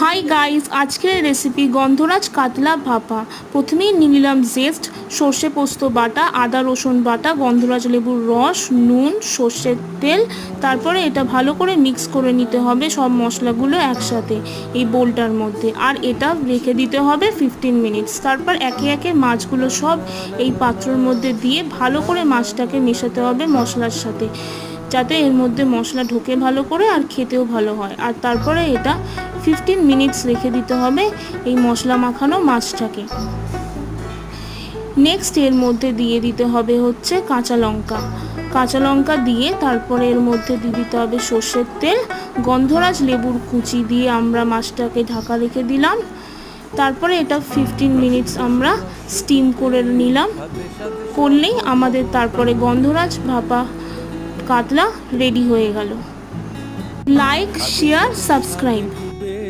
Hi guys, আজকের recipe গন্ধরাজ কাতলা ভাপা। প্রথমেই নিয়ে নিলাম জেস্ট, সর্ষে পোস্ত বাটা, আদা রসুন বাটা, গন্ধরাজ লেবুর রস, নুন, সর্ষের তেল। তারপরে এটা ভালো করে মিক্স করে নিতে হবে সব মশলাগুলো একসাথে এই বোলটার মধ্যে, আর এটা রেখে দিতে হবে 15 মিনিটস। তারপর একে একে মাছগুলো সব এই পাত্রের মধ্যে দিয়ে ভালো করে মাছটাকে মেশাতে হবে মশলার সাথে, যাতে এর মধ্যে মশলা ঢোকে ভালো করে আর খেতেও ভালো হয়। আর তারপরে এটা 15 মিনিটস রেখে দিতে হবে এই মশলা মাখানো মাছটাকে। নেক্সট এর মধ্যে দিয়ে দিতে হবে হচ্ছে কাঁচা লঙ্কা দিয়ে তারপরে এর মধ্যে দিয়ে দিতে হবে সর্ষের তেল, গন্ধরাজ লেবুর কুচি দিয়ে আমরা মাছটাকে ঢাকা রেখে দিলাম। তারপরে এটা 15 মিনিটস আমরা স্টিম করে নিলাম, করলেই আমাদের তারপরে গন্ধরাজ ভাপা কাতলা রেডি হয়ে গেল। Like, share, subscribe.